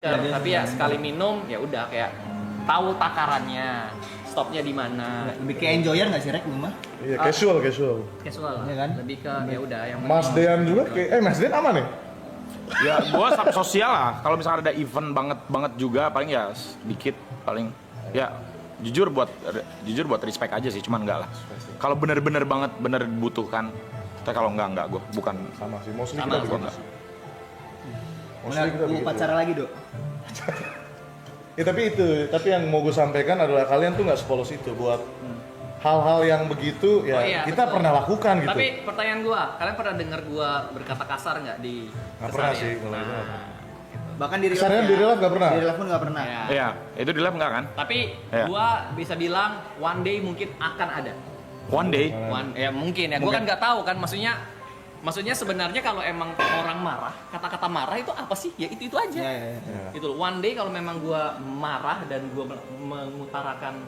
Tapi ya sekali minum ya udah kayak tahu takarannya, stopnya di mana. Lebih ke enjoyer nggak sih Rek lu mah? Iya, casual. Casual lah. Iya kan? Lebih ke ya udah yang Mas penting- Dean juga kayak Mas Dean aman ya? Ya, gua sosial lah. Kalau misalnya ada event banget juga paling ya sedikit paling ya jujur buat respect aja sih, cuman enggak lah. Kalau bener-bener banget bener butuhkan. Tapi kalau enggak gua bukan Sama sih, mostly Sama, kita juga enggak. Mostly kita Mau begitu. pacaran lagi, Dok? Ya tapi yang mau gue sampaikan adalah kalian tuh nggak sepolos itu buat hal-hal yang begitu ya Oh iya, kita betul. pernah lakukan gitu. Tapi pertanyaan gua, kalian pernah dengar gua berkata kasar nggak di Nggak pernah keseharian? sih, kalau itu nggak pernah. Bahkan di real Keseharian di real life nggak pernah? Di real life pun nggak pernah. Ya. Iya, itu di lab enggak kan? Tapi Ya. gua bisa bilang one day mungkin akan ada. One day. Ya mungkin ya. Gua kan nggak tahu kan maksudnya sebenarnya kalau emang orang marah, kata-kata marah itu apa sih? Ya itu aja. Ya. Itu one day kalau memang gua marah dan gua mengutarakan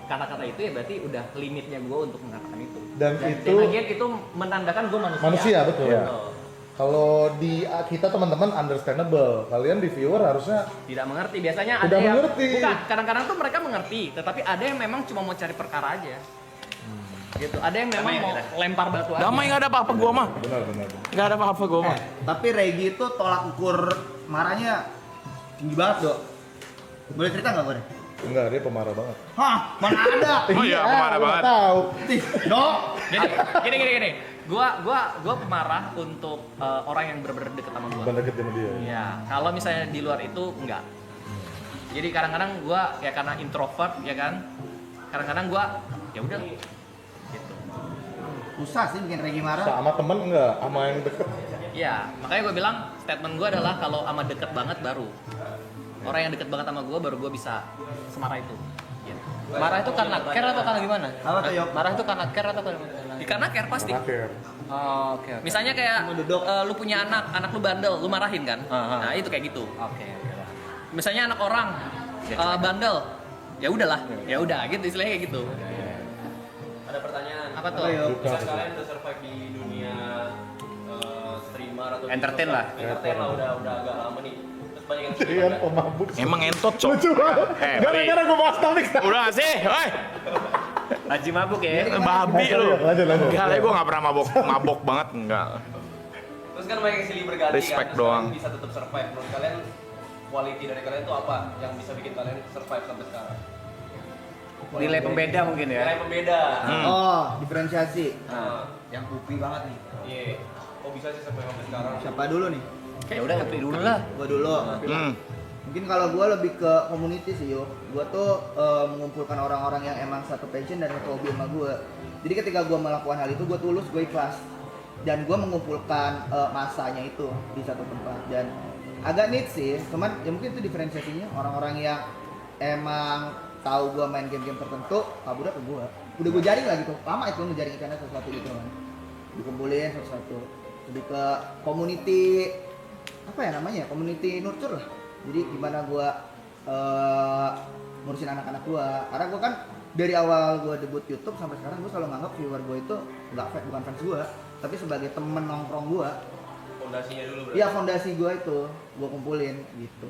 kata-kata itu ya berarti udah limitnya gua untuk mengatakan itu. Dan itu lagian itu menandakan gua manusia. manusia betul. Iya. Betul. Kalau di kita teman-teman understandable, kalian di viewer harusnya Tidak mengerti. Biasanya ada Tidak yang mengerti. bukan, kadang-kadang tuh mereka mengerti, tetapi ada yang memang cuma mau cari perkara aja. Gitu. Ada yang memang mau lempar batu aja. Damai enggak ada apa-apa gua mah. benar. Enggak ada apa-apa gua mah. Tapi Regi itu tolak ukur marahnya tinggi banget, Dok. Boleh cerita nggak, Bro? Enggak, dia pemarah banget. Hah, mana ada? Oh iya, pemarah lu banget. nggak tahu. Dok, Gini. Gua pemarah untuk orang yang benar-benar deket sama gua. Bukan deket sama dia. Ya, kalau misalnya di luar itu enggak. Jadi kadang-kadang gua ya karena introvert ya kan. Kadang-kadang gua ya udah gitu. susah sih bikin Regi marah. Sama temen enggak, sama yang deket. Ya, makanya gue bilang statement gue adalah kalau sama deket banget baru. Orang yang deket banget sama gue baru gue bisa semarah itu. Gitu. Marah itu karena care atau karena gimana? Apa tuh, Yok? Marah itu karena care atau karena Karena care pasti. Terakhir. Oh, oke. Misalnya kayak Cuma duduk. lu punya anak lu bandel, lu marahin kan? Aha. Nah itu kayak gitu. Oke. Misalnya anak orang bandel, ya udahlah, ya udah gitu istilahnya kayak gitu. Ada pertanyaan. Apa tuh? Apa, Yok? Bisa kalian udah survive di dunia streamer atau Entertain lah. Entertain lah udah agak lama nih. Terus banyak yang Jadi yang pemabuk. Emang entot, Cok. Lucu banget. Beri. Gara-gara gue bahas topik. Udah nggak sih? Oi. Haji mabuk ya. Babi lu. Lanjut. Enggak, gue nggak pernah mabok banget, enggak. Terus kan banyak yang silih berganti Respect kan. Terus doang. kalian bisa tetap survive. Menurut kalian quality dari kalian tuh apa yang bisa bikin kalian survive sampai sekarang? Nilai pembeda mungkin ya. Nilai pembeda. Oh, diferensiasi. Nah, Yang kupi banget nih. iya. Kok bisa sih sampai sekarang? Siapa dulu nih? Ya udah ngerti dulu lah. Gua dulu. Mungkin kalau gue lebih ke community sih, yo. Gue tuh mengumpulkan orang-orang yang emang satu passion dan satu hobi sama gue. Jadi ketika gue melakukan hal itu, gue tulus, gue ikhlas. Dan gue mengumpulkan masanya itu di satu tempat. Dan agak neat sih, cuman ya mungkin itu diferensiasinya. Orang-orang yang emang tahu gue main game-game tertentu, kabur ke gue. Udah gue jaring lah gitu, lama itu ngejaring ikannya sesuatu gitu kan. Dikumpulin satu-satu. Lebih ke community, apa ya namanya, community nurture lah. Jadi gimana gue ngurusin anak-anak gue, karena gue kan dari awal gue debut YouTube sampai sekarang gue selalu nganggap viewer gue itu bukan fans gue, tapi sebagai temen nongkrong gue. Fondasinya dulu berarti. Iya, fondasi gue itu gue kumpulin gitu.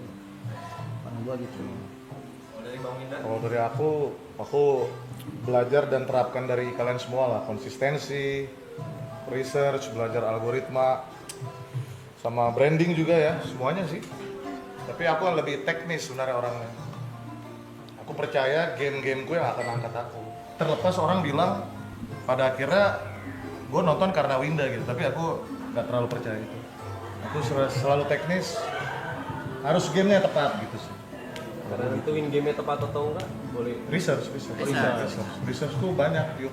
Karena gue gitu. Oh, dari Bang Winda. Kalau dari aku belajar dan terapkan dari kalian semua lah, konsistensi, research, belajar algoritma, sama branding juga ya, semuanya sih. Tapi aku lebih teknis sebenarnya orangnya. Aku percaya game-game gue yang akan angkat aku. Terlepas orang bilang pada akhirnya gue nonton karena Winda gitu, tapi aku nggak terlalu percaya itu. Aku selalu teknis, harus gamenya tepat gitu sih. Karena nentuin game-nya tepat atau enggak, boleh. Research tuh banyak yuk,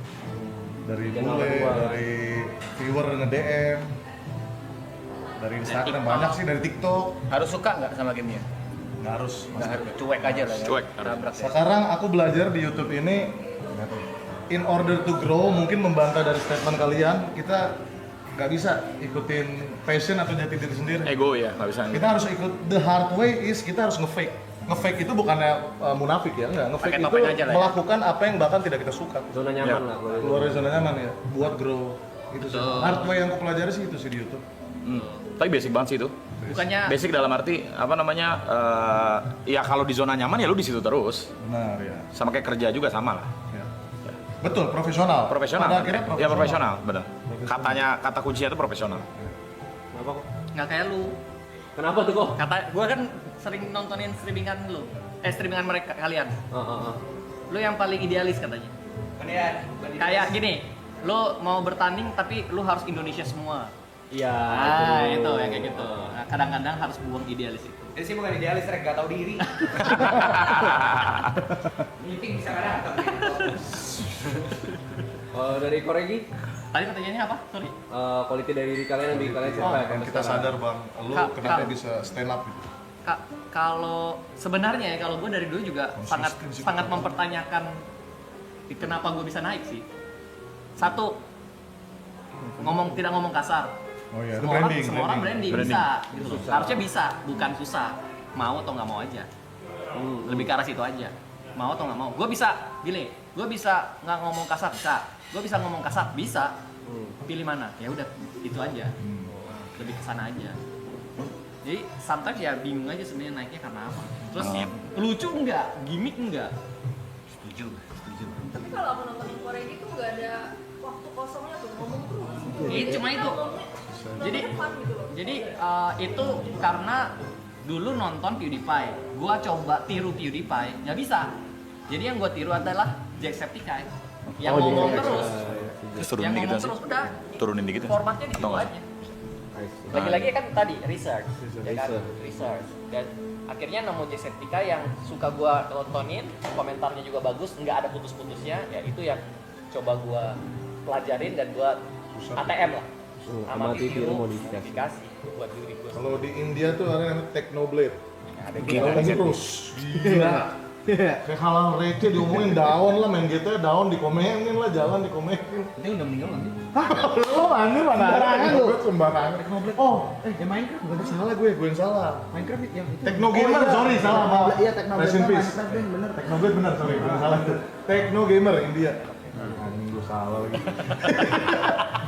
dari bule, dari viewer nge-DM, dari Instagram banyak sih, dari TikTok. Harus suka nggak sama gamenya? Nggak harus. Nggak harus. Cuek aja lah ya. Cuek. Nabrak ya. Sekarang aku belajar di YouTube ini, in order to grow, mungkin membantah dari statement kalian, kita nggak bisa ikutin passion atau jati diri sendiri. Ego ya, nggak bisa. Kita harus ikut the hard way is kita harus nge-fake. Nge-fake itu bukannya munafik ya, enggak. Nge-fake Pakai itu topeng aja lah ya. melakukan apa yang bahkan tidak kita suka. Zona nyaman Ya. lah boleh. Keluar dari zona nyaman ya, buat grow. Itu sih. Hard way yang aku pelajari sih itu sih di YouTube. Tapi basic banget sih itu. bukannya Basic dalam arti apa namanya? Ya kalau di zona nyaman ya lu di situ terus. Benar ya. Sama kayak kerja juga sama lah. Ya. Betul, profesional. Profesional. Pada akhirnya Ya profesional, benar. Kata kuncinya itu profesional. Kenapa kok? nggak kayak lu. Kenapa tuh kok? Kata gue kan sering nontonin streamingan lu, streamingan mereka kalian. Lu yang paling idealis katanya. Kayak gini, lu mau bertanding tapi lu harus Indonesia semua. Iya. Ah, itu yang kayak gitu. Nah, kadang-kadang harus buang idealis itu. Ini sih bukan idealis, Rek, gak tau diri. Meeting bisa gak datang. Dari Koregi, Tadi pertanyaannya apa? Sorry. quality dari diri kalian yang bikin kalian survive Yang sampai kita sekarang. sadar bang, lu Kak, kenapa Kak. bisa stand up gitu? Kalau sebenarnya ya kalau gue dari dulu juga sangat Konsisten sih. sangat mempertanyakan kenapa gue bisa naik sih. Satu, tidak ngomong kasar. Oh iya, itu Semua orang, branding. semua orang branding, Branding. bisa gitu loh. Harusnya bisa, bukan susah. Mau atau nggak mau aja. Lebih ke arah situ aja. Mau atau nggak mau. Gue bisa, gini, gue bisa nggak ngomong kasar, bisa. Gue bisa ngomong kasar, bisa. Pilih mana? Ya udah, itu aja. Lebih ke sana aja. Jadi sometimes ya bingung aja sebenarnya naiknya karena apa. Terus lucu enggak? Gimmick enggak? Tapi kalau aku nonton Korea gitu nggak ada waktu kosongnya tuh ngomong terus. Iya, cuma itu. Jadi fun gitu loh. Jadi itu karena dulu nonton PewDiePie, gua coba tiru PewDiePie, nggak bisa. Jadi yang gua tiru adalah Jacksepticeye, yang ngomong terus, Terus turunin yang dikit ngomong sih. terus udah. Turunin dikit. Formatnya di situ Atau nggak? aja. Lagi-lagi kan tadi research, ya kan? Research. Research. Dan akhirnya nemu Jacksepticeye yang suka gua tontonin, komentarnya juga bagus, nggak ada putus-putusnya, ya itu yang coba gua pelajarin dan gua ATM lah. Amati, tiru, modifikasi. buat diri gua. Kalau di India tuh ada yang Technoblade. Ada Gila, Daun terus. Gila. Kayak hal receh diomongin daun lah, main GTA daun dikomenin lah, jalan dikomenin. Ini udah meninggal nanti. Lu anjir mana Sembarangan lu. Gue sembarangan. Oh, Yang Minecraft bukan sih? salah gue yang salah. Minecraft yang itu. Technogamer, sorry, salah, maaf. Iya, Technogamer. Rest in peace. Minecraft Ben, bener. Technoblade benar, sorry, gue salah tuh. Technogamer India. Anjing gue salah lagi.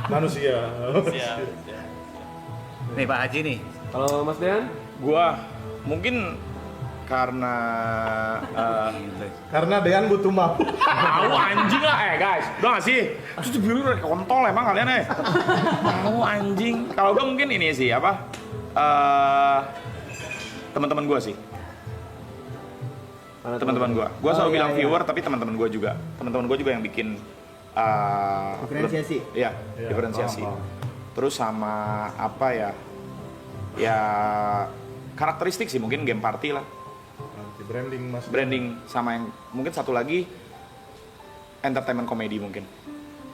Manusia. Nih Pak Haji nih. Kalau Mas Dean, Gua mungkin karena Karena Dean butuh map. tahu anjing lah guys, udah gak sih? Terus biru kontol emang kalian tahu anjing. Kalau gua mungkin ini sih apa? Teman-teman gua sih. Teman-teman gua selalu iya, bilang iya. viewer tapi teman-teman gua juga yang bikin Diferensiasi. Iya, Iya, diferensiasi. paham. Terus sama apa ya? Ya karakteristik sih mungkin game party lah. Nanti branding Mas. Branding sama yang mungkin satu lagi entertainment komedi mungkin.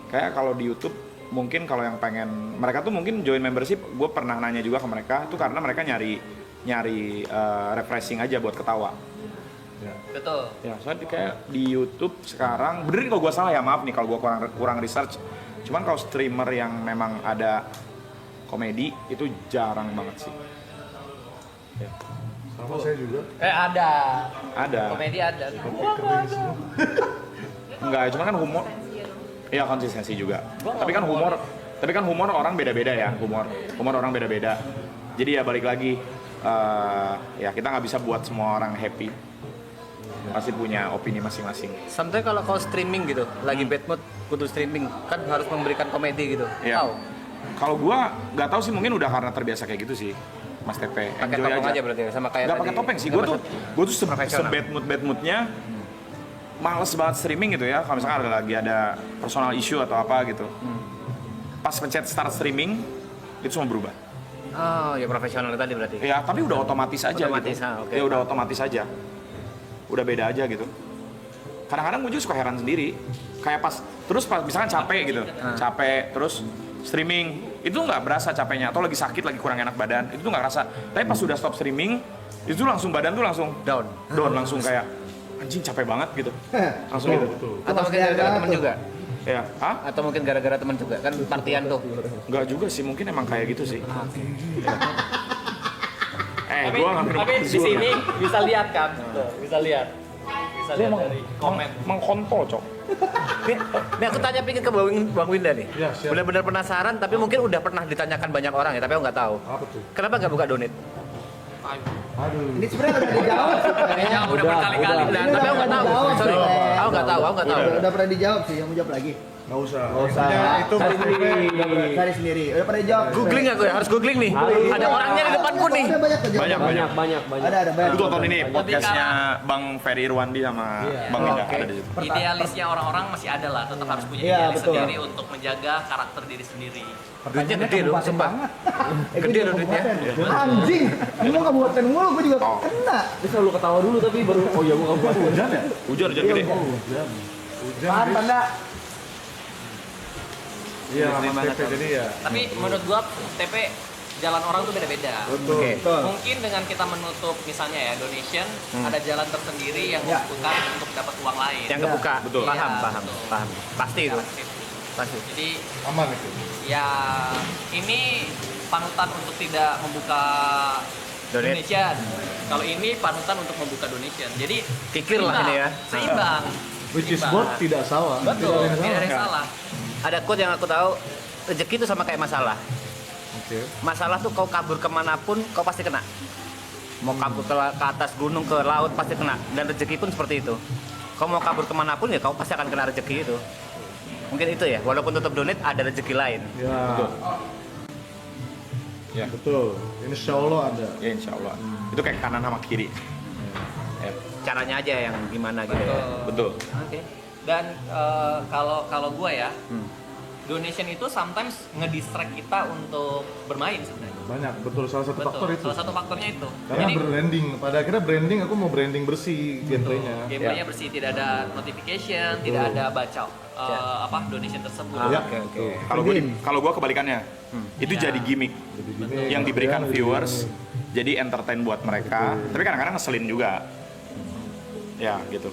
Kayak kalau di YouTube mungkin kalau yang pengen mereka tuh mungkin join membership, gue pernah nanya juga ke mereka tuh karena mereka nyari refreshing aja buat ketawa. Ya. Betul. Ya, soalnya kayak di YouTube sekarang, bener nih kalau gue salah ya maaf nih kalau gue kurang research. Cuman kalau streamer yang memang ada komedi itu jarang banget sih. Ya. Sama saya juga. Ada. Ada. Komedi ada. Enggak, cuma kan humor. Iya konsistensi juga. Gua nggak Tapi kan humor orang beda-beda ya. Humor orang beda-beda. Jadi ya balik lagi, ya kita nggak bisa buat semua orang happy. Pasti punya opini masing-masing. Sometimes kalau streaming gitu, lagi bad mood, kudu streaming, kan harus memberikan komedi gitu. Iya. Tahu? Kalau gua nggak tahu sih, mungkin udah karena terbiasa kayak gitu sih, Mas Tepe. Pakai Enjoy topeng aja. aja berarti sama kayak Nggak tadi. pakai topeng sih. Nggak Gue tuh Profesional. bad moodnya, males banget streaming gitu ya. Kalau misalkan ada personal issue atau apa gitu, pas pencet start streaming itu semua berubah. Oh, ya profesional tadi berarti. Ya tapi udah otomatis aja Otomatis, gitu. oke. Ya udah otomatis aja. Udah beda aja gitu. Kadang-kadang gue juga suka heran sendiri. Kayak pas misalkan capek gitu, capek terus streaming itu nggak berasa capeknya atau lagi sakit lagi kurang enak badan itu tuh nggak rasa. Tapi pas sudah stop streaming itu langsung badan tuh langsung Down. langsung kayak anjing capek banget gitu. Langsung gitu. Atau mungkin gara-gara teman juga. Ya, hah? Atau mungkin gara-gara teman juga kan partian tuh. Nggak juga sih, mungkin emang kayak gitu sih. Tapi, Gua ngambil tapi di sini bisa lihat kan, tuh, bisa lihat dari komen. Emang kontol, Cok. Nih aku tanya pikir ke Bang Winda nih. Ya, siap. Benar-benar penasaran tapi mungkin udah pernah ditanyakan banyak orang ya, tapi aku nggak tahu. Apa tuh? Kenapa nggak buka donate? Survive. Aduh. Ini sebenarnya udah dijawab sih. Ya udah berkali-kali udah. dan tapi aku nggak tahu. Udah, Sorry. udah. Aku nggak tahu. Udah pernah dijawab sih, yang mau jawab lagi. Nggak usah. Nggak usah. Intinya itu Cari Mas sendiri. Pepe. Cari sendiri. Udah pernah dijawab. Googling aku ya, harus googling nih. Ada orangnya di depanku nih. Ada banyak tuh jawaban. Banyak. Ada banyak. Aku tonton ini podcastnya Bang Ferry Irwandi sama Bang Indah ada di situ. Idealisnya orang-orang masih ada lah, tetap harus punya Iya, idealis betul. sendiri untuk menjaga karakter diri sendiri. Duitnya gede dong, sumpah. Gede dong duitnya. Anjing. Ini mau kabupaten mulu, gue juga kena. Dia selalu ketawa dulu tapi baru oh ya gua hujan ya. Hujan gede. Paham tanda. Iya, Mas Pepe jadi ya. Tapi menurut gua TP jalan orang tuh beda-beda. Betul. Betul. Mungkin dengan kita menutup misalnya ya donation, ada jalan tersendiri yang Ya. membuka untuk dapat uang lain. Yang kebuka. Betul. Paham, Iya, paham, betul. paham. Pasti itu. Secara situ. Pasti. Jadi Aman itu. ya ini panutan untuk tidak membuka Donate. donation. Kalau ini panutan untuk membuka donation. Jadi Kikir lah ini ya. Seimbang. Which is Seimbang. both tidak salah. Betul, Tidak ada yang tidak ada yang salah. salah. Ada quote yang aku tahu, rezeki itu sama kayak masalah. Oke. Masalah tuh kau kabur kemanapun, kau pasti kena. Mau kabur ke atas gunung, ke laut, pasti kena. Dan rezeki pun seperti itu. Kau mau kabur kemanapun, ya kau pasti akan kena rezeki itu. Mungkin itu ya, walaupun tutup donate, ada rezeki lain. Ya. Ya. Betul. Insya Allah ada. Ya insya Allah. Itu kayak kanan sama kiri. Ya, Caranya aja yang gimana gitu ya. betul. Oke. Dan kalau gua ya, donation itu sometimes ngedistract kita untuk bermain sebenarnya. Banyak. Betul. Salah satu faktor itu. Salah satu faktornya itu. Karena Jadi branding. Pada akhirnya branding. Aku mau branding bersih gameplaynya. gameplaynya bersih, tidak ada notification, tidak ada baca donation tersebut. Ya. Oke. Kalau gua kebalikannya. Itu Ya. jadi gimmick Jadi gini, yang diberikan ya, viewers. Jadi entertain buat mereka. Tapi kadang-kadang ngeselin juga. Ya gitu.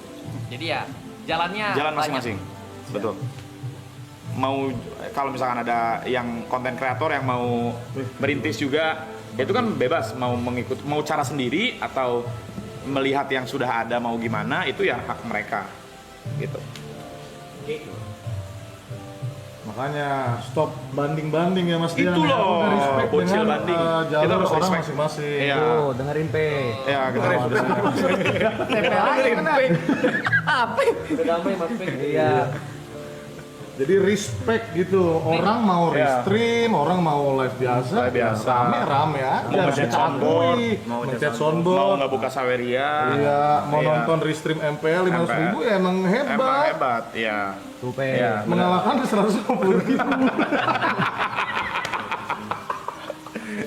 Jadi ya jalannya Jalan banyak. masing-masing. Betul. Mau kalau misalkan ada yang konten kreator yang mau merintis juga, ya itu kan bebas mau mengikut mau cara sendiri atau melihat yang sudah ada mau gimana itu ya hak mereka. Gitu. Makanya stop banding-banding ya Mas Dian. Itu ya. loh, Kita respect bocil dengan banding. jalur Kita harus orang respect. masing-masing. Iya. dengerin P. Ya, kita Udah damai Mas P. Iya. Jadi respect gitu. Orang mau Iya. restream, orang mau live biasa. Live biasa. Rame-rame aja. Mau ngechat Kita soundboard, akui. mau ngechat Ngechat mau soundboard. nggak buka Saweria. Iya, mau Iya. nonton restream MPL 500.000 ya emang Emang hebat. hebat, iya. Tuh P. Iya. Mengalahkan 150.000.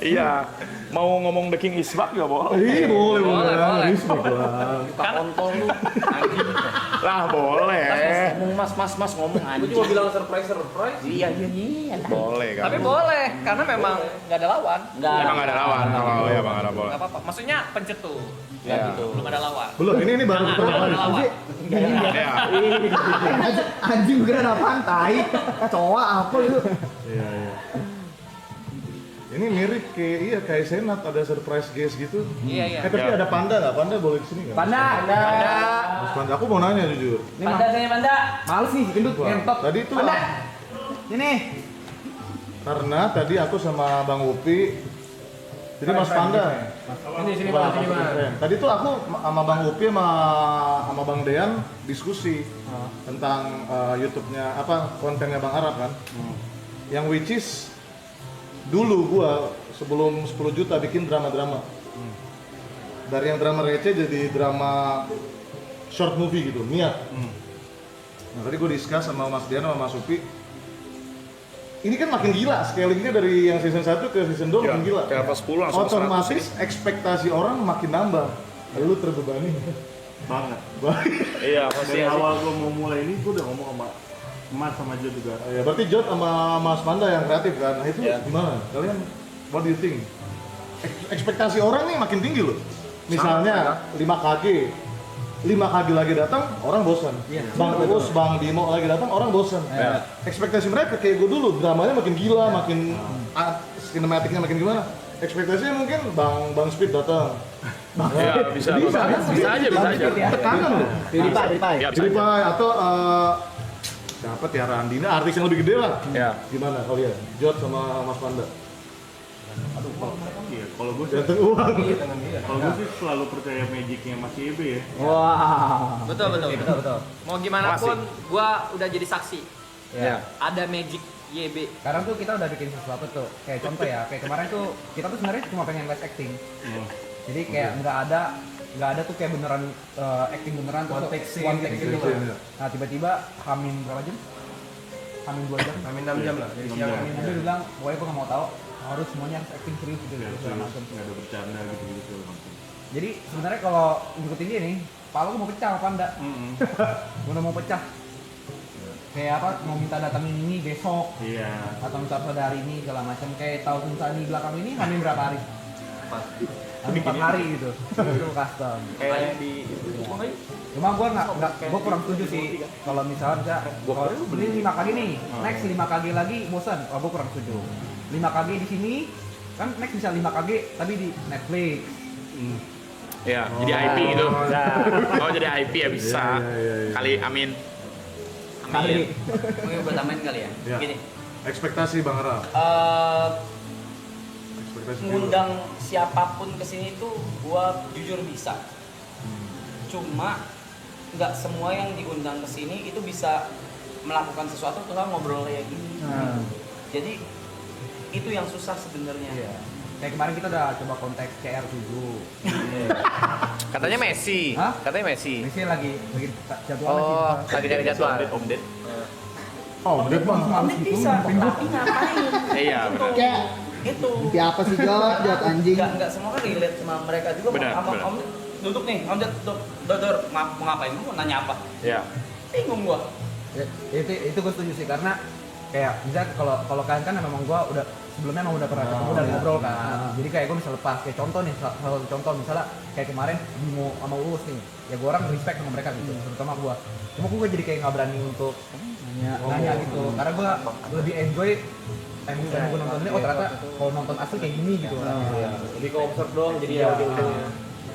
Iya. Mau ngomong The King is Back nggak boleh? Iya boleh, Boleh. Respect lah. Kita kontol lu. Lah boleh. Ngomong mas ngomong anjing. Gua cuma bilang surprise. Iya. Boleh kan. Tapi boleh, karena memang nggak ada lawan. Enggak. Emang nggak ada lawan kalau ya bang ada boleh. Nggak apa-apa. Maksudnya pencetus. Ya. Gitu. Belum ada lawan. Belum, ini baru Jangan, pertama jangan kali. ada lawan. Ya. Anjing gue kira apaan tai. Coa apa itu? Iya. Ini mirip kayak Senat ada surprise guest gitu. Iya. Tapi Ya. ada Panda nggak? Panda boleh kesini nggak? Panda. Mas Panda, aku mau nanya jujur. Panda saya Panda. Males nih gendut Wah, ngentot. tadi itu Panda. Ini. karena tadi aku sama Bang Upi, jadi Mas Panda. Sini Wah, Bang, sini Bang. keren. Tadi tuh aku sama Bang Upi sama Bang Dean diskusi tentang YouTube-nya kontennya Bang Arab kan. Yang which is dulu gua sebelum 10 juta bikin drama-drama. Dari yang drama receh jadi drama short movie gitu, niat. Nah, tadi gue discuss sama Mas Dian sama Mas Upi. Ini kan makin gila, scalingnya dari yang season 1 ke season 2 makin gila. Kayak apa 10 langsung ke 100 Otomatis ekspektasi orang makin nambah. Lu terbebani. Banget. Iya pasti. Dari awal gue mau mulai ini gue udah ngomong sama Mas sama Jo juga. Ya, berarti Jod sama Mas Panda yang kreatif kan? Nah itu Ya. gimana? Kalian what do you think? Ekspektasi orang nih makin tinggi loh. Misalnya 5KG. 5KG lagi datang, orang bosan. Bang Uus, Bang Bimo lagi datang, orang bosan. Ekspektasi mereka kayak gue dulu, dramanya makin gila, makin sinematiknya makin gimana. Ekspektasinya mungkin Bang Speed datang. Iya bisa. Bisa aja. Tekanan loh. PewDiePie. Ya, bisa Jadi aja. Pak atau dapat ya Randina artis yang lebih gede lah. Ya. Gimana kalian? Jod sama Mas Panda. Iya, kalau gue sih, kalau gue sih selalu percaya magicnya Mas YB ya. Wah. Betul. Mau gimana pun, gua udah jadi saksi. Ya. Ada magic YB. Sekarang tuh kita udah bikin sesuatu tuh. Kayak contoh ya, kayak kemarin tuh kita tuh sebenarnya cuma pengen les acting. Jadi kayak nggak ada tuh kayak beneran acting beneran tuh one take gitu. Nah tiba-tiba Hamin berapa jam? Hamin 2 jam? Amin 6 jam lah. Jadi siang Hamin dia bilang, pokoknya gue nggak mau tahu, harus semuanya harus acting serius gitu. Ya, segala macam. nggak ada bercanda gitu segala macam. Jadi sebenarnya kalau ngikutin dia nih, kepala gue mau pecah apa enggak? Udah mau pecah. Kayak apa? Mau minta datangin ini besok Iya. atau minta pada hari ini segala macam. Kayak tahu Sani belakang ini Hamin berapa hari? 4 hari gitu. Itu custom. kayak di Cuma gue gue kurang setuju sih kalau misalnya kalau beli 5 kali nih, next 5 kali lagi bosan. Oh, gue kurang setuju. 5 kali di sini kan next bisa 5 kali tapi di Netflix. Ya, jadi IP gitu. Oh, jadi IP ya bisa. Kali amin. Kali. Mungkin buat tambahin kali ya. Ya. Gini, Ekspektasi Bang Ra. Ekspektasi juga. ngundang siapapun ke sini tuh gua jujur bisa. Cuma nggak semua yang diundang ke sini itu bisa melakukan sesuatu tuh ngobrol kayak gini. Jadi itu yang susah sebenarnya. Iya. Kayak kemarin kita udah coba kontak CR7. katanya Messi. Hah? Katanya Messi. Ini sih lagi jadwal Oh, lagi cari jadwal. Oh, udah Bang. harus gitu. Bisa, tapi ngapain? Iya, benar. Kayak Itu. mimpi apa sih Jot anjing? Nggak semua kan relate sama mereka juga. Benar, Om, benar. om duduk nih, om Dodor, mau ngapain? Mau nanya apa? Iya. Bingung gua. Ya, itu gue setuju sih karena kayak misalnya kalau kalian kan memang gue udah sebelumnya emang udah pernah ketemu dan ngobrol kan. Jadi kayak gue bisa lepas kayak contoh nih salah satu contoh misalnya kayak kemarin Bimo sama Uus nih. Ya gue orang respect sama mereka gitu, terutama gue. Cuma gue jadi kayak nggak berani untuk nanya gitu. Karena gue lebih enjoy time gue nonton ini. Oh ternyata kalau nonton asli kayak gini gitu. lebih ke observe doang jadi ya ujung-ujungnya.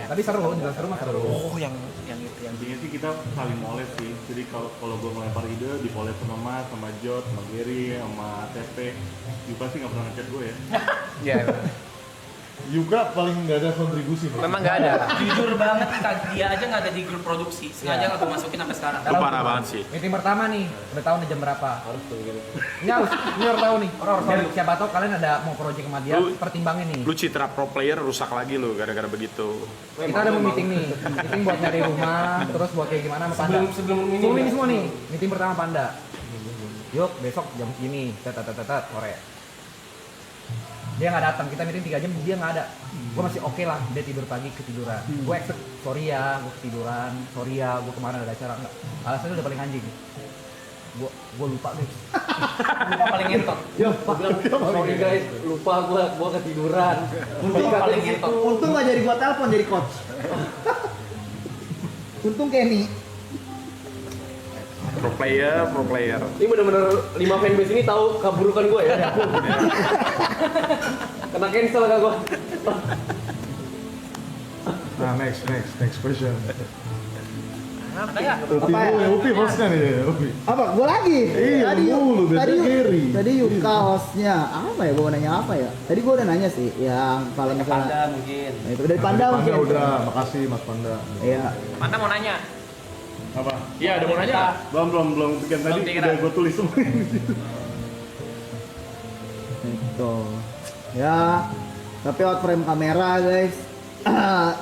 Tapi seru, juga seru mah seru. Oh, yang itu yang Intinya sih kita saling moles sih. Jadi kalau gue melempar ide, dipoles sama Mas, sama Jot, sama Gary, sama TP. Yuka sih nggak pernah ngechat gue ya. Iya. Yuka paling nggak ada kontribusi. Bang. Memang nggak ada. Jujur banget, dia aja nggak ada di grup produksi. Sengaja nggak gua masukin sampai sekarang. Lu parah banget sih. Meeting pertama nih, udah tahu nih jam berapa? Harus tuh gitu. Ini harus tahu nih. Biar siapa tahu kalian ada mau project sama dia, pertimbangin nih. Lu citra pro player rusak lagi lu gara-gara begitu. Kita ada mau meeting nih, meeting buat nyari rumah, terus buat kayak gimana sama Panda. Sebelum Ini semua nih, meeting pertama Panda. Yuk besok jam segini, sore. Dia nggak datang, kita meeting 3 jam, dia nggak ada. Gue masih oke lah, dia tidur pagi ketiduran. Gue expect, sorry ya, gue ketiduran, sorry ya, gue kemana ada acara nggak. Alasannya udah paling anjing. Gue lupa guys. Lupa paling ngentot. Yo, gua bilang sorry guys, lupa gua ketiduran. Lupa paling ngentot. Untung nggak jadi gua telepon jadi coach. Untung Kenny. Pro player. Ini bener-bener 5 fanbase ini tahu keburukan gue ya. Kena cancel gak gue? Nah, next question. Ada ya? Upi hostnya nih, Upi. Apa? Gua lagi. Iya, lu biasanya Gary. Tadi Yuka hostnya. Apa ya? Gua mau nanya apa ya? Tadi gua udah nanya sih, yang kalau misalnya Panda mungkin. Nah, itu dari Panda mungkin. udah, makasih Mas Panda. Iya. Mana mau nanya? Apa? Iya, ada mau nanya. Belum. Kan tadi pikiran. udah gue tulis semua di situ. Itu. Ya. Tapi outframe kamera guys.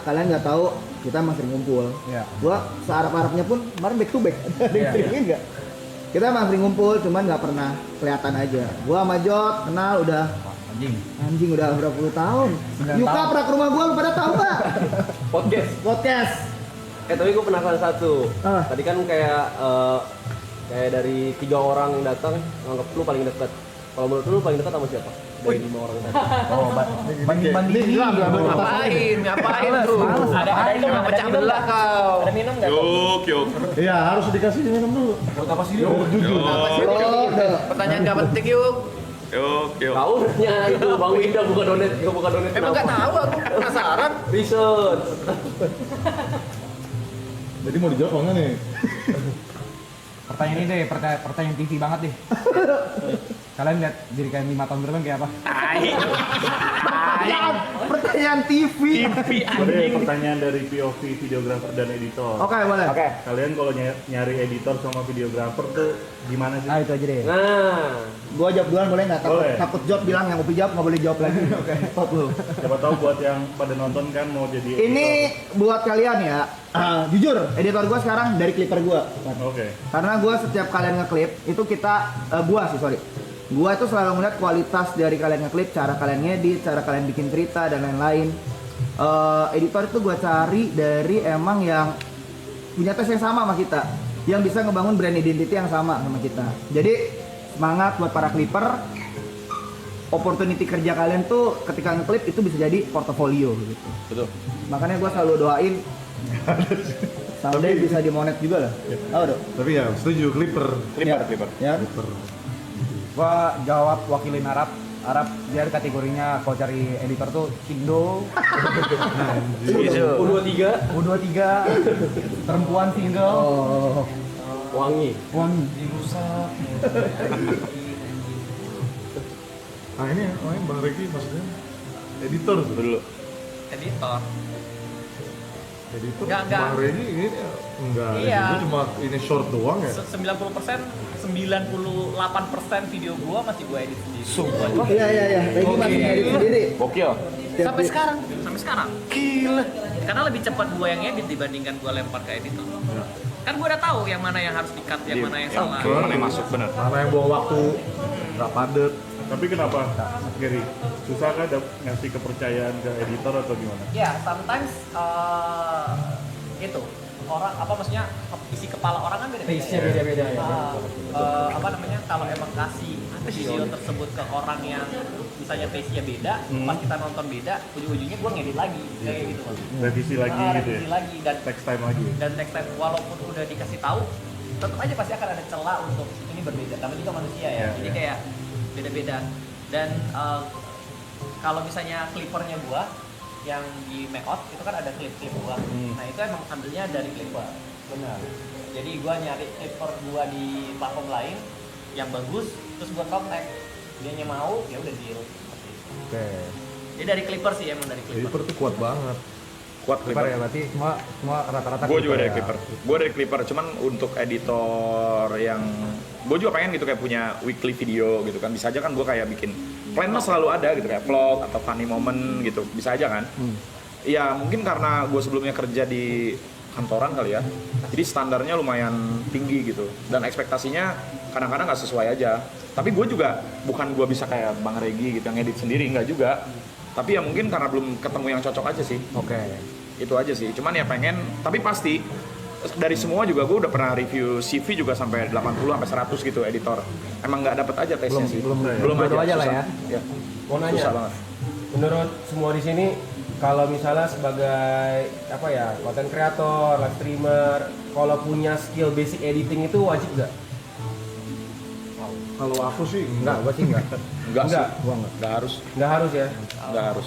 Kalian nggak tahu kita masih ngumpul. Iya. Gua seharap-harapnya pun kemarin back to back. Ada yang sering nggak? Kita emang sering ngumpul, cuman nggak pernah kelihatan aja. Gua sama Jot kenal udah anjing udah berapa puluh tahun. Yuka pernah ke rumah gua, lu pada tahu nggak? Podcast. Tapi gue penasaran satu. Ah. Tadi kan kayak dari 3 orang yang datang, nganggap lu paling dekat. Kalau menurut lu paling dekat sama siapa? Dari 5 orang yang datang. Oh, banding. Ngapain tuh? Ada itu nggak pecah belah kau. Ada minum nggak? Yuk. Iya, harus dikasih minum dulu. Buat apa sih lu? Pertanyaan nggak penting yuk. Yuk. Kau nanya itu Bang Winda bukan donate, Emang nggak tahu aku penasaran. Research. Jadi mau dijawab apa enggak nih? Pertanyaan ini deh, pertanyaan TV banget deh. Kalian lihat diri kalian 5 tahun ke depan kayak apa? Pertanyaan TV. Boleh pertanyaan dari POV videographer dan editor. Oke, boleh. Kalian kalau nyari editor sama videographer tuh gimana sih? Nah itu aja deh. Nah, Gua jawab duluan boleh nggak? Boleh. Takut Jod bilang yang Upi jawab nggak boleh jawab lagi. Oke. Stop lu. Siapa tahu buat yang pada nonton kan mau jadi editor. Ini buat kalian ya. Jujur, editor gua sekarang dari Clipper gua. Oke. Karena gua setiap kalian ngeklip itu kita gua tuh selalu ngeliat kualitas dari kalian ngeklip, cara kalian ngedit, cara kalian bikin cerita dan lain-lain. Editor itu gua cari dari emang yang punya tes yang sama sama kita, yang bisa ngebangun brand identity yang sama sama kita. Jadi semangat buat para clipper. Opportunity kerja kalian tuh ketika ngeklip itu bisa jadi portofolio gitu. Betul. Makanya gua selalu doain someday bisa dimonet juga lah. Tahu dong? Tapi ya setuju Clipper. Clipper. Ya. Gua jawab wakilin Arab. Biar kategorinya kalau cari editor tuh Indo, U23 U23, perempuan single, Oh. wangi. dirusak. Nah ini ya, Bang Regi maksudnya editor tuh. Dulu. Editor. Editor Enggak. Bang Regi ini enggak. Iya. Itu cuma ini short doang ya. 98% video gua masih gua edit sendiri. Oh iya. Regi masih ngedit sendiri. Gokil. Sampai sekarang. Gila. Karena lebih cepat gua yang edit dibandingkan gua lempar ke editor. Kan gua udah tahu yang mana yang harus di-cut, yang mana yang salah. Mana yang masuk bener. Mana yang buang waktu, nggak padet. Tapi kenapa, Gary? Susah kan ngasih kepercayaan ke editor atau gimana? Ya, sometimes itu orang maksudnya isi kepala orang kan beda-beda. Taste-nya beda-beda ya. Kalau emang kasih video tersebut ke orang yang misalnya taste-nya beda, pas kita nonton beda, ujung-ujungnya gua ngedit lagi kayak gitu. Revisi lagi gitu ya? Revisi lagi dan Text time lagi. next time walaupun udah dikasih tahu, tetap aja pasti akan ada celah untuk ini berbeda. Namanya juga manusia ya. Jadi kayak beda-beda. Dan kalau misalnya clippernya gua yang di make out itu kan ada clip gua. Nah, itu emang ambilnya dari clipper. Benar. Jadi gua nyari clipper gua di platform lain yang bagus, terus gua kontak. Dianya mau, ya udah deal. Oke. Jadi dari clipper sih, emang dari clipper. Clipper tuh kuat banget. Kuat Clipper ya Clipper. berarti semua rata-rata. Gue juga dari ya. Clipper. Gue dari Clipper, cuman untuk editor yang gue juga pengen gitu kayak punya weekly video gitu kan. Bisa aja kan gue kayak bikin plan mah selalu ada gitu kayak vlog atau funny moment gitu. Bisa aja kan. Iya mungkin karena gue sebelumnya kerja di kantoran kali ya. Jadi standarnya lumayan tinggi gitu. Dan ekspektasinya kadang-kadang nggak sesuai aja. Tapi gue juga bukan gue bisa kayak Bang Regi gitu yang edit sendiri, nggak juga. Tapi ya mungkin karena belum ketemu yang cocok aja sih. Oke. Itu aja sih. Cuman ya pengen, tapi pasti dari semua juga gue udah pernah review CV juga sampai 80 sampai 100 gitu editor. Emang nggak dapet aja tesnya sih. Belum aja, aja lah susah. ya. Mau nanya, Susah banget. menurut semua di sini kalau misalnya sebagai content creator, live streamer, kalau punya skill basic editing itu wajib nggak? Kalau aku sih Enggak, gua sih enggak. Enggak sih. Gua enggak. Nggak harus. Enggak harus ya. Nggak harus.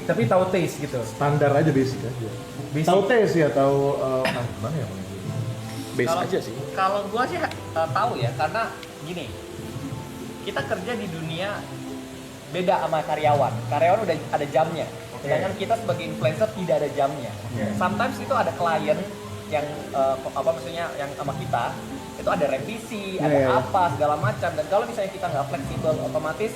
Tapi tahu taste gitu. Standar aja basic aja. Basic. Tahu tes ya, tahu gimana ya Bang? Base Kalau- aja sih. Kalau gua sih tahu ya, karena gini, kita kerja di dunia beda sama karyawan. Karyawan udah ada jamnya, sedangkan kita sebagai influencer tidak ada jamnya. Sometimes itu ada klien yang maksudnya yang sama kita itu ada revisi, ada apa segala macam. Dan kalau misalnya kita nggak fleksibel, otomatis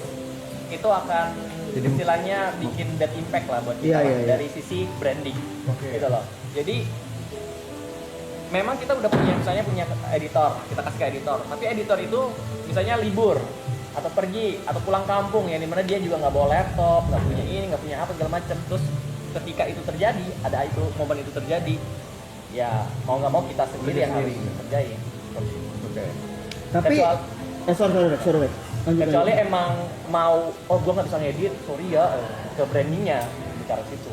itu akan istilahnya bikin bad impact lah buat kita dari sisi branding, gitu loh. Jadi memang kita udah punya editor, kita kasih ke editor. Tapi editor itu misalnya libur atau pergi atau pulang kampung ya, dimana dia juga nggak bawa laptop, nggak punya ini, nggak punya apa segala macam. Terus ketika itu terjadi, ada itu momen itu terjadi, ya mau nggak mau kita sendiri yang harus kerjain. Tapi sorry. Kecuali emang mau, gua nggak bisa ngedit, sorry ya, ke brandingnya bicara situ.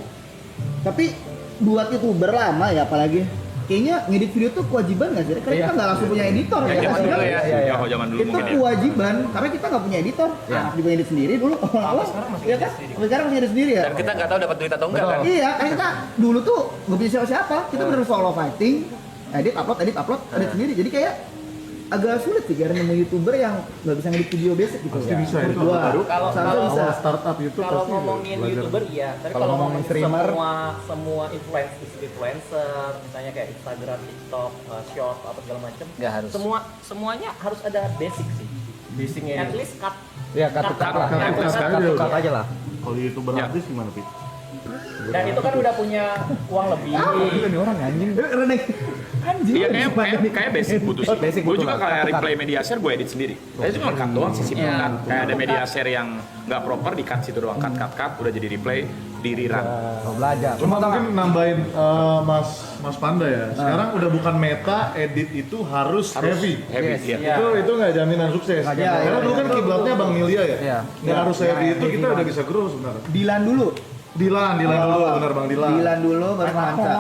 Tapi buat YouTuber lama ya apalagi kayaknya ngedit video tuh kewajiban nggak sih? Karena kita nggak langsung punya editor ya. Zaman dulu Maksudnya, ya. Ya, kalau zaman dulu itu mungkin ya. kewajiban karena kita nggak punya editor. Anak juga edit sendiri dulu. sekarang masih Iya edit kan? sendiri. Sampai sekarang masih edit sendiri ya. Dan kita nggak tahu dapat duit atau enggak kan? Iya, kan kita dulu tuh nggak punya siapa-siapa. Kita bener solo fighting, edit upload, edit sendiri. Jadi kayak agak sulit sih karena nemu YouTuber yang nggak bisa ngedit video basic gitu. Pasti bisa Menurut itu. gua. Kalau- Seharusnya bisa. Awal startup YouTube Kalau pasti ngomongin belajar. YouTuber iya, tapi Kalau kalau ngomongin ngomongin streamer, semua influencer, misalnya kayak Instagram, TikTok, Short apa segala macam, Nggak harus. Semuanya harus ada basic sih. Basicnya At least cut. Ya cut lah. Cut Cut aja lah. Kalau YouTuber artis gimana, Pit? Dan itu kan udah punya uang lebih. Ini orang anjing. Anjing. Iya kayak basic butuh sih. Basic Gue butuh juga lah. kayak Cut. replay media share gue edit sendiri. Tapi cuma cut doang sih simple kan. Kayak ada media share yang nggak proper di cut situ doang, cut udah jadi replay di rerun. Oh, belajar. Cuma mungkin nambahin Mas Panda ya. Sekarang udah bukan meta, edit itu harus heavy. Heavy, Yes. iya. Itu nggak jaminan sukses. Nggak jaminan. Karena dulu kan kiblatnya Bang Milia ya. Iya. Nggak harus Iya, heavy itu heavy kita udah banget. bisa grow sebenarnya. Dilan dulu. Dilan dulu, benar Bang Dilan. Dilan dulu baru Manca.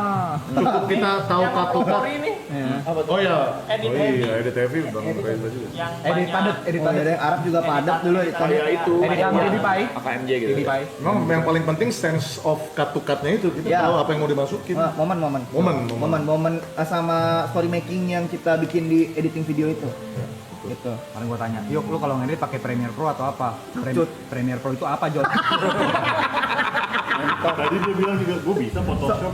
Cukup kita tahu cut. ini. Apa tuh? Oh ya. Edit Oh heavy. iya, edit heavy Bang Reza juga. Yang Edit padat, edit Oh, padat. ada yang Arab juga padat dulu itu. Ya itu. Edit yang PewDiePie. AKMJ gitu. PewDiePie. Memang yang paling penting sense of cut to cut-nya itu. Kita Ya. tahu apa yang mau dimasukin. Momen sama story making yang kita bikin di editing video itu. Gitu. Paling gua tanya, yuk lu kalau ngedit pakai Premiere Pro atau apa? Jod. Premiere Pro itu apa, Jod? Tadi dia bilang juga, gue bisa Photoshop.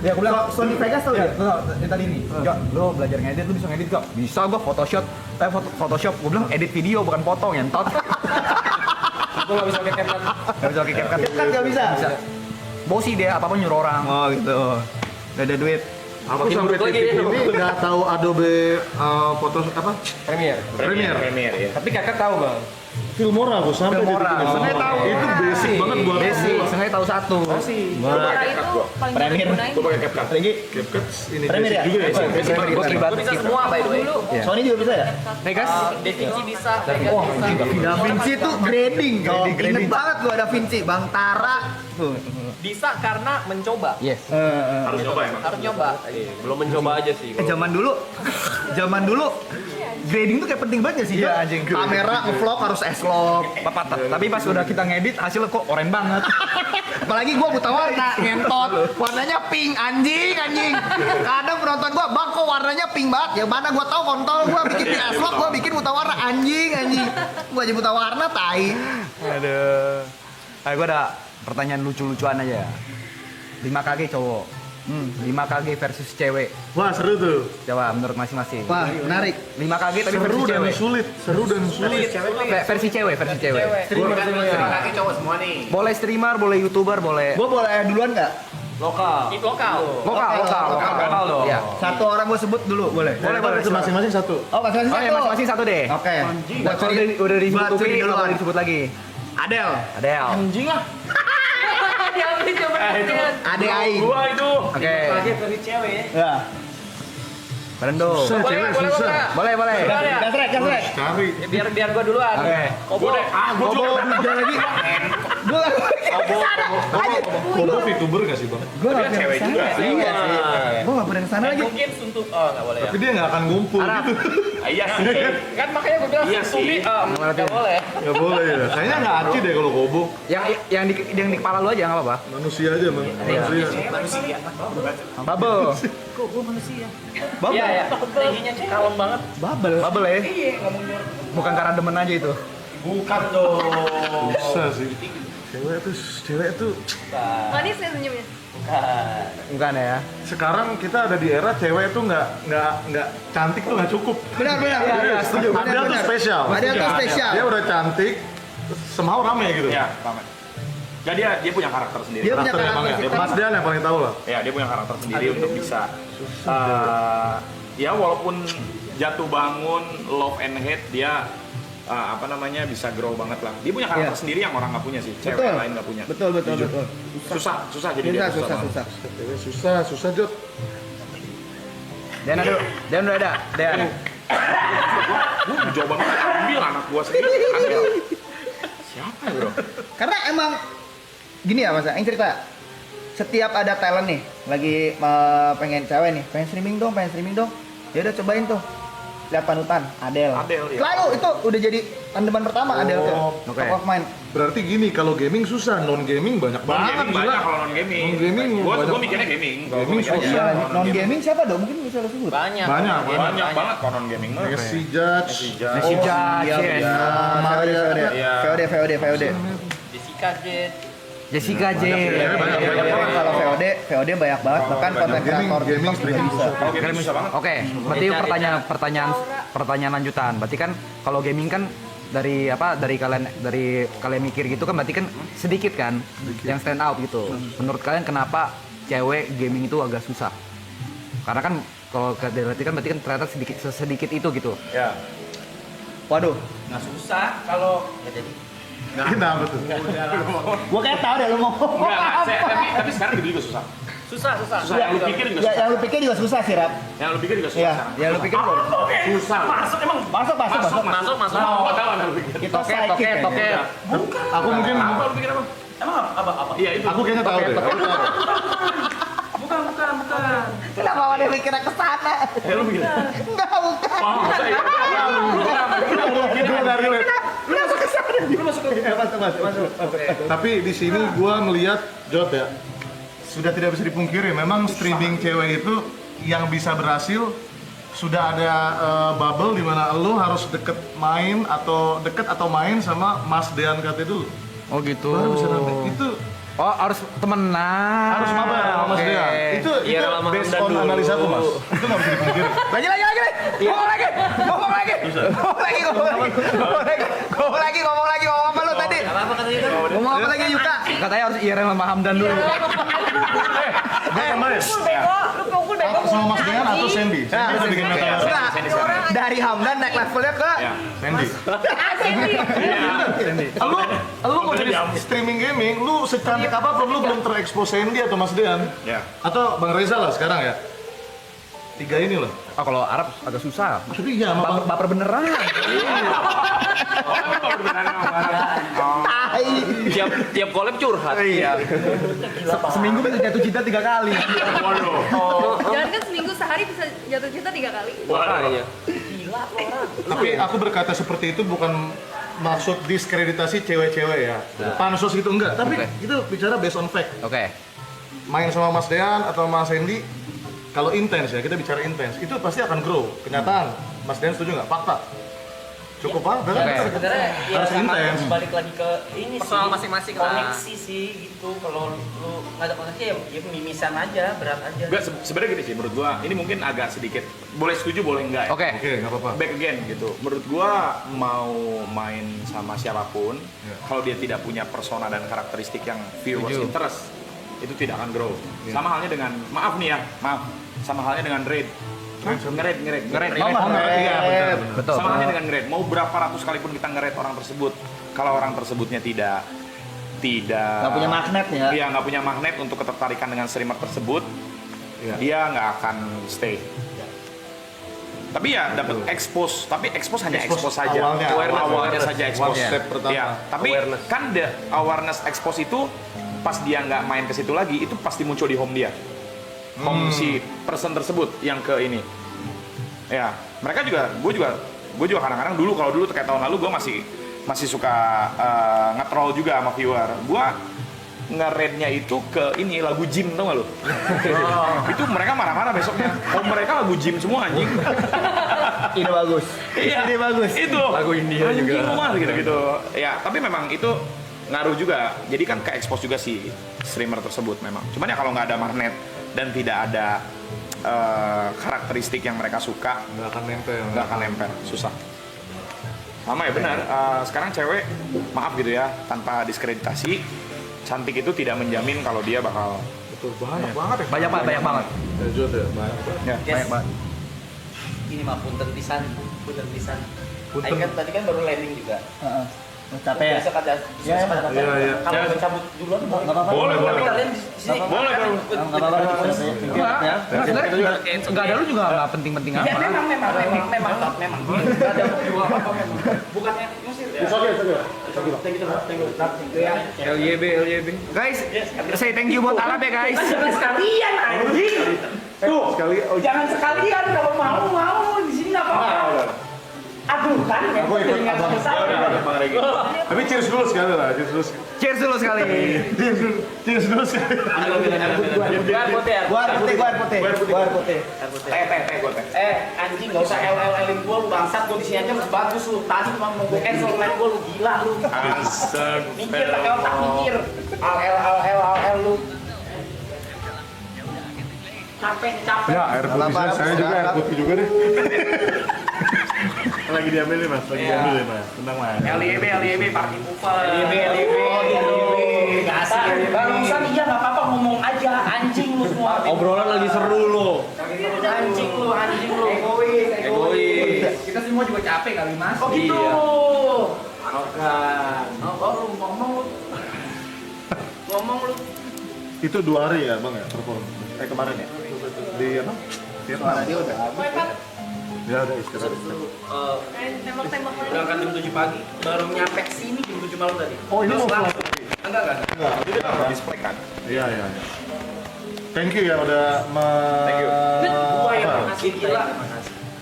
Ya, aku bilang Sony Vegas tau Ya, ya? tuh, yang tadi nih. Jod, lu belajar ngedit, lu bisa ngedit gak? Bisa gua Photoshop. Photoshop, gua bilang edit video bukan foto, ngentot. Aku nggak bisa pakai CapCut. Gak bisa pakai CapCut. Kan nggak bisa. Bosi dia, apa-apa nyuruh orang. Oh gitu. Gak ada duit. Aku sampai titik ini nggak tahu Adobe Photoshop apa? Premiere ya. Tapi kakak tahu bang. Filmora aku sampai Filmora. titik ini. Sengaja tahu. Itu basic banget buat Basic, aku. sengaja tahu satu. Cara itu paling banyak digunain. Gue pakai CapCut. Lagi CapCut ini Premiere basic ya? juga ya. Gua kelibat. Gue bisa semua by the way. Dulu. Sony juga bisa ya? Vegas? DaVinci bisa, Vegas Wah, bisa. Da Vinci tuh grading. Oh, inget banget gua Da Vinci, Bang Tara. Tuh. Bisa karena mencoba. Yes. Harus coba emang. Harus nyoba. Belum mencoba aja sih. Zaman dulu grading tuh kayak penting banget ya sih. Iya, Jo? anjing. Kamera ngevlog harus S-log. Tapi pas udah kita ngedit hasilnya kok oren banget. Apalagi gua buta warna, ngentot. Warnanya pink, anjing. Kadang penonton gua, "Bang, kok warnanya pink banget?" Ya mana gua tahu kontol gua bikin di S-log, gua bikin buta warna, anjing. Gua aja buta warna, tai. Aduh. Ayo gua ada pertanyaan lucu-lucuan aja. 5 kg cowok. 5 kg versus cewek. Wah seru tuh. Coba menurut masing-masing. Wah, menarik. 5 kg tapi Seru versi dan cewek. sulit. Seru dan sulit. Versi cewek. Kaki cowok semua nih. Boleh streamer, boleh YouTuber, boleh Gua boleh duluan nggak? Lokal. Itu lokal. lokal dong. Iya. Satu orang gua sebut dulu, boleh? Boleh. Itu masing-masing satu. Oh, masing-masing Oh ya satu. masing-masing satu deh. Oke. Buat kalau udah disebut buat Tupi, Tupi nggak duluan. boleh disebut lagi. Adel. Adel. Anjing lah. Dia beli coba lihat. Ade Aing. Gua itu. Oke. Lagi dari cewek. Ya. Berendo. Susah cewek susah. Boleh. Gasrek. Cari. Biar gua duluan. Oke. Kobo. Gua juga lagi. Gua Kobo VTuber gak sih bang? Gua nggak pernah Cewek kesana. juga. Iya sih. Gua nggak pernah kesana lagi. Mungkin suntuk. Oh, enggak boleh ya. Tapi dia nggak akan ngumpul gitu. Iya sih. Kan makanya gua bilang Iya suntuk sih. enggak boleh. Gak boleh ya. Kayaknya nggak aci deh kalau Kobo. Yang di kepala lu aja nggak apa-apa. Manusia aja bang. Manusia. Bubble. Iya ya. Tingginya kalem banget. Bubble ya. Bukan karena demen aja itu. Bukan dong. Bisa sih. Cewek tuh Manis ya senyumnya? Bukan ya. sekarang kita ada di era cewek tuh nggak cantik tuh nggak cukup. Benar. Iya, setuju. Adel tuh spesial. Adel tuh spesial. Dia udah cantik, somehow rame gitu. Ya, ramai. Jadi dia punya karakter sendiri. Dia punya Karakter emang ya. karakter. Mas Dian yang paling tahu lah. Ya, dia punya karakter sendiri untuk bisa ya walaupun jatuh bangun, love and hate, dia bisa grow banget lah. Dia punya karakter Iya. sendiri yang orang nggak punya sih. Cewek Betul. lain nggak punya. Betul. Jujur. Susah jadi dia Susah. Cewek susah Jod. Dan udah ada. Dan. Gue jauh banget ambil anak gua sendiri. Ambil. Siapa ya bro? Karena emang gini ya Mas, yang cerita. Setiap ada talent nih, lagi pengen cewek nih, pengen streaming dong. Ya udah cobain tuh. lihat panutan, Adele. Adele, iya. Selalu itu udah jadi tandeman pertama Adele tuh. Oke. Top of mind. Berarti gini, kalau gaming susah, non gaming banyak banget. Gaming banyak kalau non gaming. Non gaming Gua banyak mikirnya gaming. Gaming Gua mikirnya susah. aja. Non gaming siapa dong? Mungkin bisa lo sebut. Banyak. Banyak Banyak banget kalau non gaming mah. Messi Judge, Messi Judge, yes. VOD. Jessica Jet. Jessica J. Kalau VOD banyak banget, bahkan konten kreator gaming TikTok juga bisa. Kalau gaming susah banget. Oke, berarti pertanyaan lanjutan. Berarti kan kalau gaming kan dari kalian mikir gitu kan berarti kan sedikit kan yang stand out gitu. Menurut kalian kenapa cewek gaming itu agak susah? Karena kan kalau berarti kan ternyata sedikit itu gitu. Ya. Waduh, Nggak susah kalau nggak jadi. Kenapa tuh? gua kayak tahu deh lu mau ngomong Enggak, apa. tapi sekarang gitu juga susah. Susah. Susah, yang lu pikir juga Ya, susah. yang lu pikir juga susah sih, Rap. Yang lu pikir juga susah Iya, sekarang. yang lu pikir juga. Susah. Masuk emang. Masuk. Masuk. Gua tahu yang lu pikir. Kita psychic kayaknya. Aku mungkin, Apa lu pikir apa? Emang apa? Iya itu. aku kayaknya tahu deh. Aku tahu. Bukan. Kenapa ada mikirnya ke sana? Ya lu pikir. Enggak, bukan. Oh, masa iya? Masuk. Tapi di sini gua melihat Jot ya, sudah tidak bisa dipungkiri memang streaming cewek itu yang bisa berhasil sudah ada bubble di mana lu harus deket atau main sama Mas Dean Kate dulu. Oh gitu. Baru bisa rame. Itu Oh, harus temenan. harus mabar sama Mas Oke. Dean. Itu based on analisa aku, Mas. Itu nggak bisa dipungkiri. Lagi. Ngomong lagi. Ngomong apa lu tadi? Apa kata itu? Ngomong apa lagi Yuka? Katanya harus IRL sama Hamdan dulu. Gue kemarin Lu pukul bego. sama Mas Dean atau Sandy? Sandy udah bikin metal. Enggak. Dari Hamdan naik levelnya ke Sandy. Sandy. Lu mau jadi streaming gaming, lu secantik apapun lu belum terekspos Sandy atau Mas Dean. Ya. Atau Bang Reza lah sekarang ya. Tiga ini lah. Oh, kalau Arab agak susah. Tapi iya sama Bang. Baper beneran. Tiap collab curhat. Iya. Seminggu bisa jatuh cinta 3 kali. Jangan kan seminggu sehari bisa jatuh cinta 3 kali. Makanya. Tapi aku berkata seperti itu bukan maksud diskreditasi cewek-cewek ya. Pansos gitu enggak, tapi itu bicara based on fact. Oke. Main sama Mas Dean atau Mas Sandy, kalau intens ya, kita bicara intens, itu pasti akan grow. Kenyataan, Mas Dean setuju nggak? Fakta. Cukup apa? Sebenarnya ya Harus sama intens. balik lagi ke ini Personal sih, masing-masing lah. koneksi sih gitu. Kalau lu nggak ada koneksi ya mimisan aja, berat aja. Enggak, sebenarnya gini sih menurut gua, ini mungkin agak sedikit boleh setuju boleh enggak ya. Oke. Oke, nggak apa-apa. Back again gitu. Menurut gua mau main sama siapapun, kalau dia tidak punya persona dan karakteristik yang viewers Setuju. interest, itu tidak akan grow. Sama halnya dengan sama halnya dengan rate. Nge-rate. Iya, betul. Betul. Sama halnya dengan nge-rate. Mau berapa ratus kali pun kita nge-rate orang tersebut, kalau orang tersebutnya tidak Nggak punya magnet ya. Iya, nggak punya magnet untuk ketertarikan dengan streamer tersebut, dia nggak akan stay. Tapi ya dapat expose, tapi expose hanya expose saja. Awalnya saja expose. Step pertama. Ya, tapi kan the awareness expose itu pas dia nggak main ke situ lagi, itu pasti muncul di home dia. Home si person tersebut yang ke ini. Ya, mereka juga, gue juga kadang-kadang dulu kayak tahun lalu gue masih suka nge-troll juga sama viewer. Gue nge-rate-nya itu ke ini lagu gym, tau gak lu? Itu mereka marah-marah besoknya. Oh, mereka lagu gym semua anjing. Ini bagus. Iya, Ini bagus. Itu lagu India juga. Rumah gitu-gitu. Ya, tapi memang itu ngaruh juga. Jadi kan ke expose juga si streamer tersebut memang. Cuman ya kalau nggak ada magnet dan tidak ada karakteristik yang mereka suka, Nggak akan nempel. susah. Sama ya benar. Sekarang cewek, maaf gitu ya, tanpa diskreditasi, cantik itu tidak menjamin kalau dia bakal. Betul, banyak banget ya. Banyak banget. Jod ya, banyak. Ya. Banyak banget. Ini mah punten pisan. Aing kan tadi kan baru landing juga. Heeh. Capek ya? Besok ada. Iya. Kalau mau cabut duluan boleh. Nggak apa-apa. Boleh. Kalian di sini. Boleh bro. Nggak apa-apa. Ya. Enggak ada lu juga enggak penting-penting Ya amat. memang. Nggak ada juga apa bukannya musir ya. LYB. Guys, say thank you buat Arab ya guys. Sekalian anjing. Tuh, jangan sekalian kalau mau di sini nggak apa-apa. Aduh kan, Aku ikut abang. Bang Regi. Tapi cheers dulu sekali lah, cheers dulu. Cheers dulu sekali. Cheers dulu sekali. Gua putih ya. Gua air putih. Teh gua teh. Anjing enggak usah LL-in gua lu bangsat, gua di sini aja masih bagus lu. Tadi cuma mau gua cancel main gua lu gila lu. Mikir pakai otak mikir. Al lu. Capek. Ya, air putih saya juga air putih juga deh. Lagi diambil nih mas, lagi diambil nih mas. Tenang mas. LIB party pooper. LIB. Kasih. Barusan iya enggak apa-apa ngomong aja. Anjing lu semua. Obrolan lagi seru lo. Anjing lu. Egois. Kita semua juga capek kali Mas. Oh gitu. Arogan. Lu ngomong lu. Itu 2 hari ya bang ya perform. Kemarin ya. Di apa? Suara dia udah habis. Ya udah istirahat. Tembak-tembak lagi. Berangkat jam 7 pagi, baru nyampe sini jam 7 malam tadi. Oh ini mau Terus pulang? Enggak. Enggak, Itu kan display kan. Iya. Thank you ya udah Gua yang makasih gila.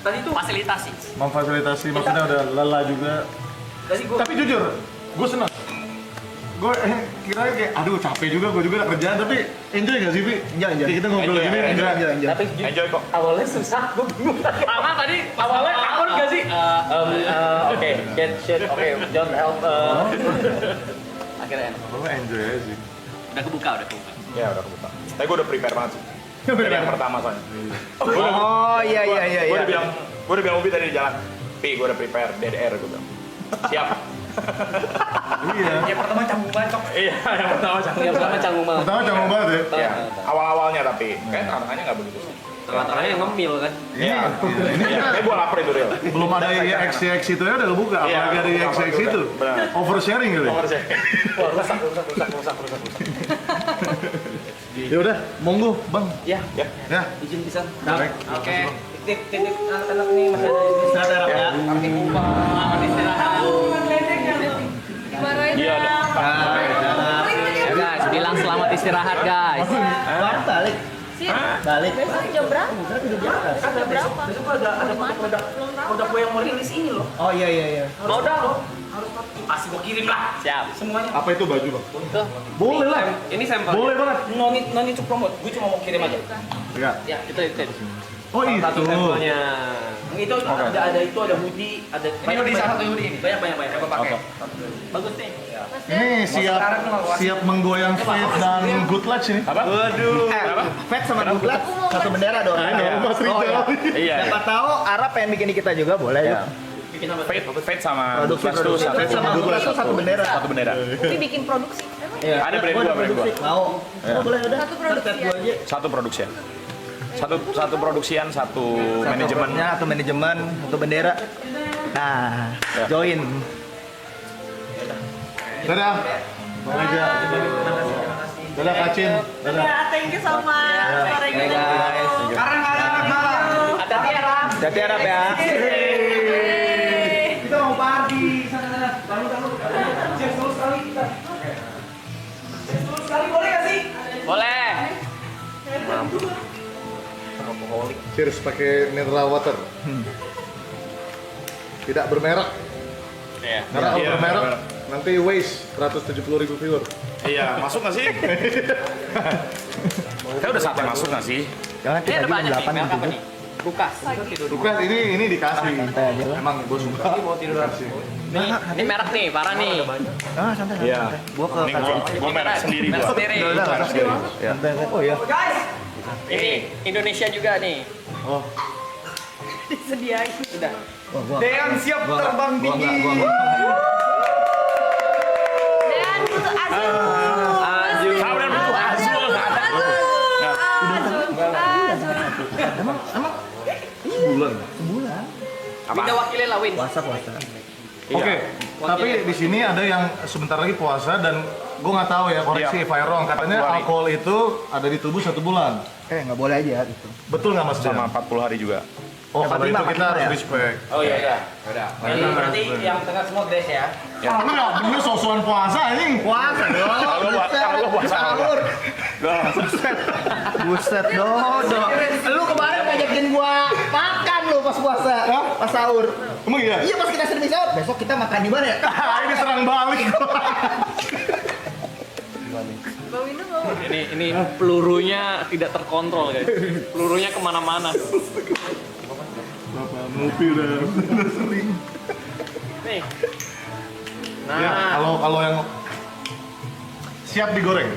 Tadi tuh Fasilitasi. memfasilitasi, maksudnya udah lelah juga. tadi gua Tapi jujur, gue senang. Gue kira kayak, aduh capek juga, gue juga gak kerjaan, tapi enjoy gak sih, Vi? Enjoy. Kayak kita ngobrol gini, enjoy. tapi Enjoy kok. awalnya susah, gua bingung tadi. Apa tadi? Awalnya akur gak sih? Oke, get shit, oke, don't help. Akhirnya enak. Gue enjoy aja sih. Udah kebuka. Ya udah kebuka. Tapi gue udah prepare banget sih. Dari yang pertama soalnya. Oh iya. Gue udah bilang Ubi tadi di jalan. Pi, gue udah prepare DDR gue bilang. Siap. Iya. Yang pertama canggung bacok. Iya, yang pertama canggung. Yang pertama canggung banget. Pertama canggung banget ya. Iya, awal-awalnya tapi kan tengah-tengahnya nggak begitu sih. Tengah-tengahnya yang ngemil kan. Iya, kayak gue lapar itu real. Belum ada EXX itu ya udah kebuka, Iya, apalagi ada EXX kebuka. itu. Benar. Oversharing gitu. Nomor saya. Wah, rusak. Ya udah, monggo, Bang. Ya, Ya. izin bisa. Baik. Oke. Titip anak-anak nih masih ada di Istirahat ya. Party pooper. Dimarahin Iya, ada. Ya guys, bilang selamat istirahat guys. Sekarang balik. Balik. Besok jam berapa? Ada berapa? Besok ada produk gue yang mau rilis ini loh. Oh iya. Mau dah lo. Harus pasti gue kirim lah. Siap. Semuanya. Apa itu baju, Bang? Tuh. Boleh lah. Ini sampel. Boleh banget. No need to promote. Gue cuma mau kirim aja. Ya. Ya, Itu. Oh itu. Itu ada itu ada hoodie, ada Ini hoodie, salah satu hoodie ini. Banyak. Coba pakai. Bagus nih. Ini siap menggoyang Fate dan Good Luck sini. Apa? Waduh. Fat sama Douglas satu bendera dong. Mas Rizal. Iya. Siapa tahu Arab pengen bikin di kita juga boleh ya. Fate sama Produksi Douglas tuh satu. Fat sama Douglas tuh satu bendera. Satu bendera. Tapi bikin produksi. Emang Ada brand Gua gua, ada brand gua. produksi. Mau. Oh, boleh udah. Satu produksi Fat gua aja. Satu produksian. Satu produksian, satu manajemen. Satu manajemen, satu bendera. Nah, Ya. join. Dadah. Bang Eja. Dadah Kacin. Dadah. Ya, thank you so much. Pak Regi. guys. Sekarang ada malam. Hati-hati Arab. Hati Arab ya. Kita mau party sana. Tahu. Cheers dulu sekali kita. Cheers dulu sekali boleh gak sih? Boleh. Cheers pakai mineral water. Tidak bermerek. Iya. Karena kalau Iya, bermerek bermerek. nanti waste 170.000 viewer. Iya, masuk nggak sih? Kayak udah saatnya masuk nggak sih? Jangan Ini kita ada jam banyak nih. 8 Merek apa gitu. nih? Lukas. Bukan, ini dikasih. Santai aja lah. Emang gue suka. Dikasih. Ini merek nih, parah nih. Ah, santai. Iya. Gua ke Ini gua merek sendiri Merek gua. sendiri. Udah, Sendiri. Ya. Oh iya. Guys, Ini Indonesia juga nih. Oh, Disediain. Udah. Dean siap terbang tinggi. Dan butuh azul. Kau dan butuh azul. sebulan. Minta wakilnya lah, Win. Puasa. Oke, tapi di sini ada yang sebentar lagi puasa dan gue nggak tahu ya, koreksi Iya. if I wrong. Katanya 40 hari. alkohol itu ada di tubuh 1 bulan. Nggak boleh aja gitu. Betul nggak Mas Sama Jan? 40 hari juga. Oh, kalau 45, itu kita harus ya? respect. Oh iya. Ini berarti yang tengah semua Grace ya. Ah, lu nggak bener sosokan puasa ini. Puasa dong. Kalau puasa Sahur. Buset, dodo. Lu kemarin ngajakin gua makan lu pas puasa. pas sahur. Emang iya? Iya pas kita servis sahur. Besok kita makan di mana ya? Ini serang balik. Bang Windu mau Ini pelurunya tidak terkontrol guys. Pelurunya kemana-mana. Bapak ngopi udah sering. Nih. Ya, kalau yang siap digoreng.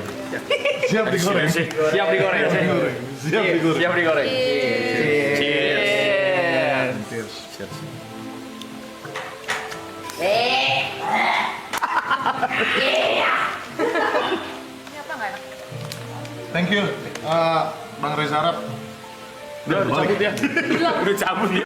Siap digoreng. Siap digoreng. Siap digoreng. Siap digoreng. Cheers. Cheers. ini apa nggak enak? Thank you, Bang Reza Arab. Udah cabut ya. Udah cabut ya.